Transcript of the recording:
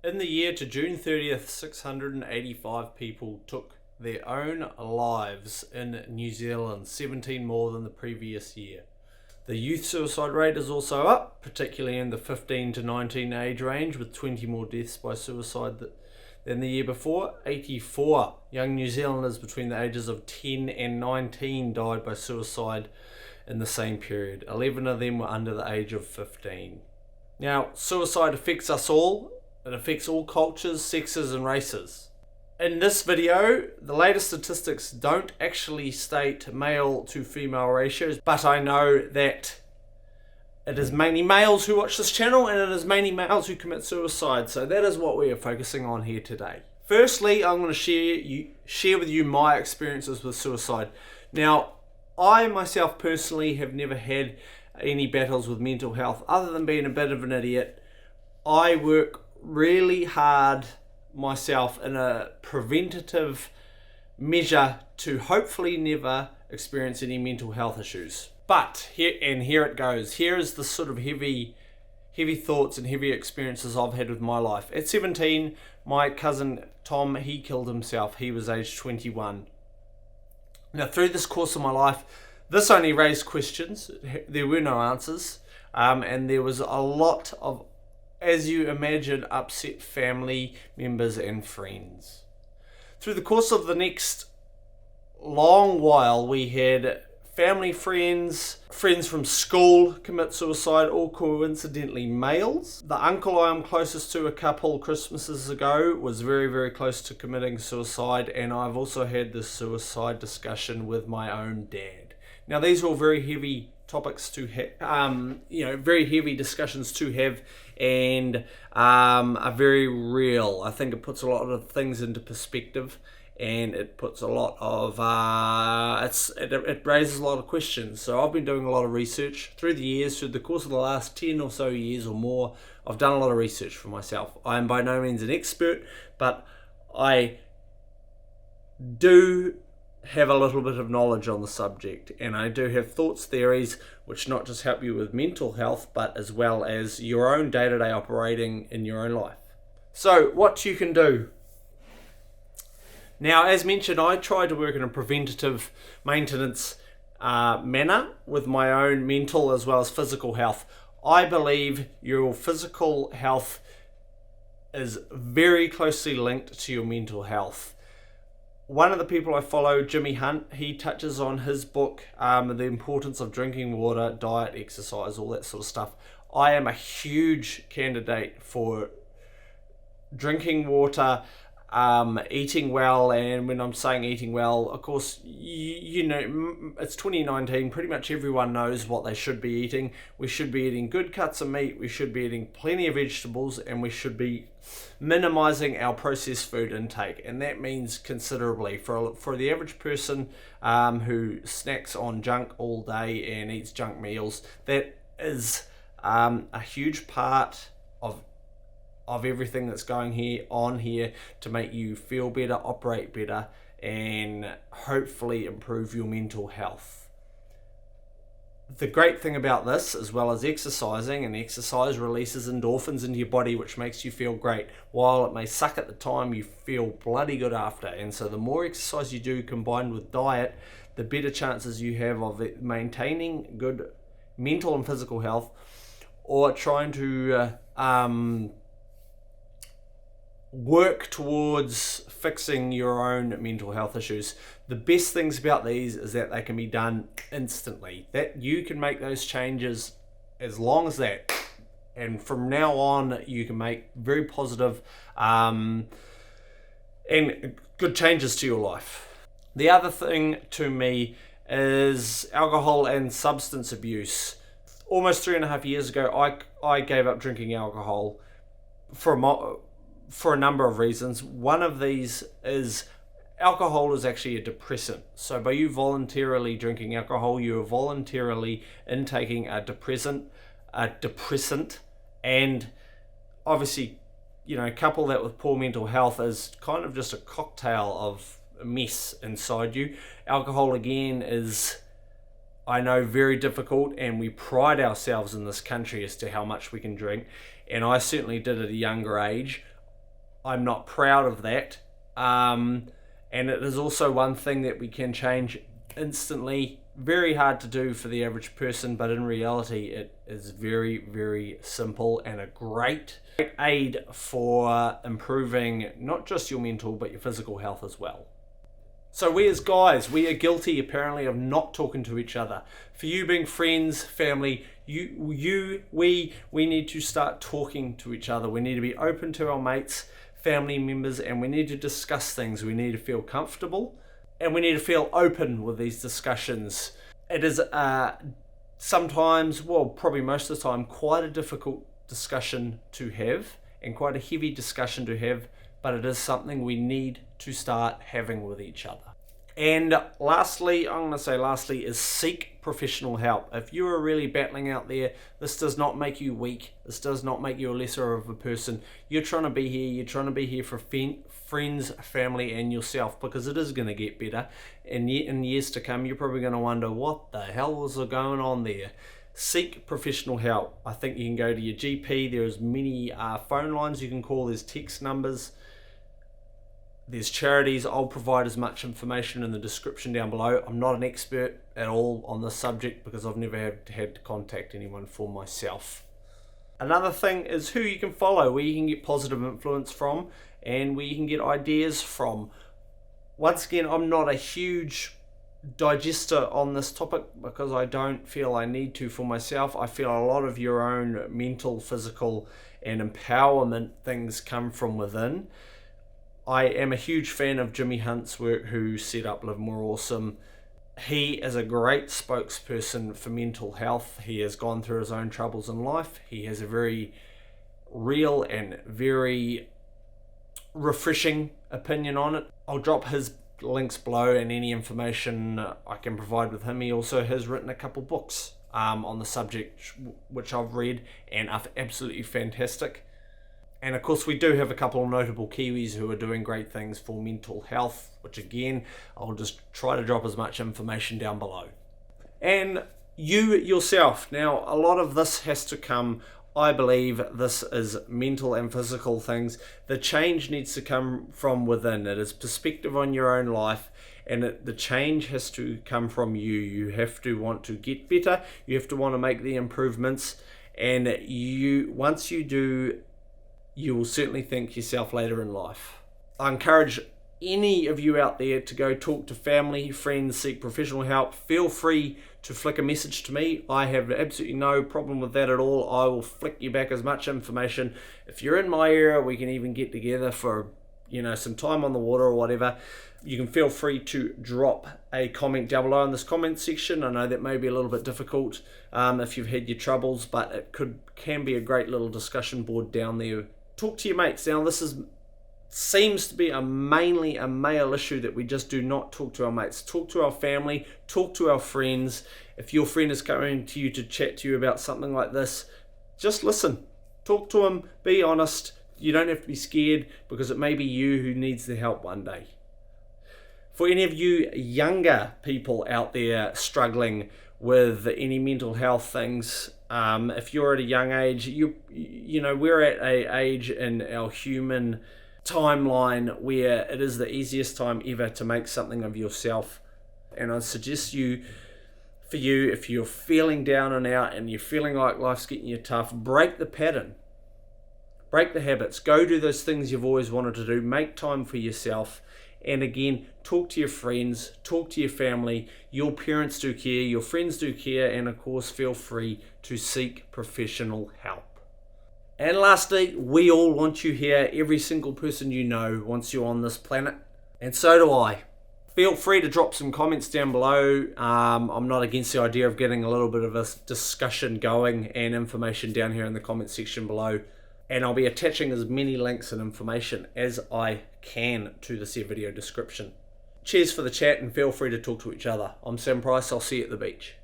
In the year to June 30th, 685 people took their own lives in New Zealand, 17 more than the previous year. The youth suicide rate is also up, particularly in the 15 to 19 age range, with 20 more deaths by suicide than the year before. 84 young New Zealanders between the ages of 10 and 19 died by suicide in the same period. 11 of them were under the age of 15. Now, suicide affects us all. It affects all cultures, sexes and races. In this video, the latest statistics don't actually state male to female ratios, but I know that it is mainly males who watch this channel and it is mainly males who commit suicide, so that is what we are focusing on here today. Firstly, I'm going to share with you my experiences with suicide. Now, I myself personally have never had any battles with mental health other than being a bit of an idiot. I work really hard myself in a preventative measure to hopefully never experience any mental health issues. But here it goes. Here is the sort of heavy thoughts and heavy experiences I've had with my life. At 17, my cousin Tom, he killed himself. He was aged 21. Now, through this course of my life, this only raised questions. There were no answers, and there was a lot of, as you imagine, upset family members and friends. Through the course of the next long while, we had family friends from school commit suicide, all coincidentally males. The uncle I'm closest to a couple Christmases ago was very, very close to committing suicide, and I've also had this suicide discussion with my own dad. Now, these are all very heavy topics to have, very heavy discussions to have, and are very real. I think it puts a lot of things into perspective, and it puts a lot of it raises a lot of questions. So I've been doing a lot of research through the years. Through the course of the last 10 or so years or more, I've done a lot of research for myself. I am by no means an expert, but I do have a little bit of knowledge on the subject, and I do have thoughts, theories, which not just help you with mental health, but as well as your own day-to-day operating in your own life. So what you can do. Now, as mentioned, I try to work in a preventative maintenance manner with my own mental as well as physical health. I believe your physical health is very closely linked to your mental health. One of the people I follow, Jimi Hunt, he touches on his book, the importance of drinking water, diet, exercise, all that sort of stuff. I am a huge candidate for drinking water, eating well, and when I'm saying eating well, of course, you know, it's 2019, pretty much everyone knows what they should be eating. We should be eating good cuts of meat, we should be eating plenty of vegetables, and we should be minimizing our processed food intake, and that means considerably. For the average person who snacks on junk all day and eats junk meals, that is a huge part of everything that's going on here to make you feel better, operate better, and hopefully improve your mental health. The great thing about this, as well as exercising, and exercise releases endorphins into your body, which makes you feel great. While it may suck at the time, you feel bloody good after. And so the more exercise you do combined with diet, the better chances you have of maintaining good mental and physical health, or trying to work towards fixing your own mental health issues. The best things about these is that they can be done instantly, that you can make those changes as long as that, and from now on you can make very positive and good changes to your life. The other thing to me is alcohol and substance abuse. Almost 3.5 years ago, I gave up drinking alcohol for a number of reasons. One of these is alcohol is actually a depressant. So by you voluntarily drinking alcohol, you are voluntarily intaking a depressant, and obviously, you know, couple that with poor mental health is kind of just a cocktail of mess inside you. Alcohol, again, is, I know, very difficult, and we pride ourselves in this country as to how much we can drink, and I certainly did at a younger age. I'm not proud of that. And it is also one thing that we can change instantly. Very hard to do for the average person, but in reality it is very, very simple and a great aid for improving not just your mental but your physical health as well. So we as guys, we are guilty apparently of not talking to each other. For you being friends, family, we need to start talking to each other. We need to be open to our mates, family members, and we need to discuss things. We need to feel comfortable and we need to feel open with these discussions. It is sometimes, well, probably most of the time, quite a difficult discussion to have and quite a heavy discussion to have, but it is something we need to start having with each other. And lastly, I'm going to say lastly, is seek professional help. If you are really battling out there, this does not make you weak. This does not make you a lesser of a person. You're trying to be here. You're trying to be here for friends, family, and yourself, because it is going to get better. And in years to come, you're probably going to wonder, what the hell was going on there? Seek professional help. I think you can go to your GP. There's many phone lines you can call. There's text numbers. There's charities. I'll provide as much information in the description down below. I'm not an expert at all on this subject because I've never had to contact anyone for myself. Another thing is who you can follow, where you can get positive influence from, and where you can get ideas from. Once again, I'm not a huge digester on this topic because I don't feel I need to for myself. I feel a lot of your own mental, physical, and empowerment things come from within. I am a huge fan of Jimi Hunt's work, who set up Live More Awesome. He is a great spokesperson for mental health. He has gone through his own troubles in life. He has a very real and very refreshing opinion on it. I'll drop his links below and any information I can provide with him. He also has written a couple books on the subject, which I've read and are absolutely fantastic. And of course we do have a couple of notable Kiwis who are doing great things for mental health, which again, I'll just try to drop as much information down below. And you yourself, now a lot of this has to come, I believe this is mental and physical things. The change needs to come from within. It is perspective on your own life, and the change has to come from you. You have to want to get better. You have to want to make the improvements, and once you do, you will certainly thank yourself later in life. I encourage any of you out there to go talk to family, friends, seek professional help. Feel free to flick a message to me. I have absolutely no problem with that at all. I will flick you back as much information. If you're in my area, we can even get together for some time on the water or whatever. You can feel free to drop a comment down below in this comment section. I know that may be a little bit difficult if you've had your troubles, but it can be a great little discussion board down there. Talk to your mates. Now this seems to be mainly a male issue, that we just do not talk to our mates. Talk to our family, talk to our friends. If your friend is coming to you to chat to you about something like this, just listen. Talk to them, be honest. You don't have to be scared, because it may be you who needs the help one day. For any of you younger people out there struggling with any mental health things, if you're at a young age, we're at an age in our human timeline where it is the easiest time ever to make something of yourself. And I suggest if you're feeling down and out and you're feeling like life's getting you tough, break the pattern, break the habits, go do those things you've always wanted to do, make time for yourself. And again, talk to your friends, talk to your family. Your parents do care, your friends do care, and of course feel free to seek professional help. And lastly, we all want you here. Every single person you know wants you on this planet, and so do I. Feel free to drop some comments down below. I'm not against the idea of getting a little bit of a discussion going and information down here in the comment section below. And I'll be attaching as many links and information as I can to this video description. Cheers for the chat, and feel free to talk to each other. I'm Sam Price. I'll see you at the beach.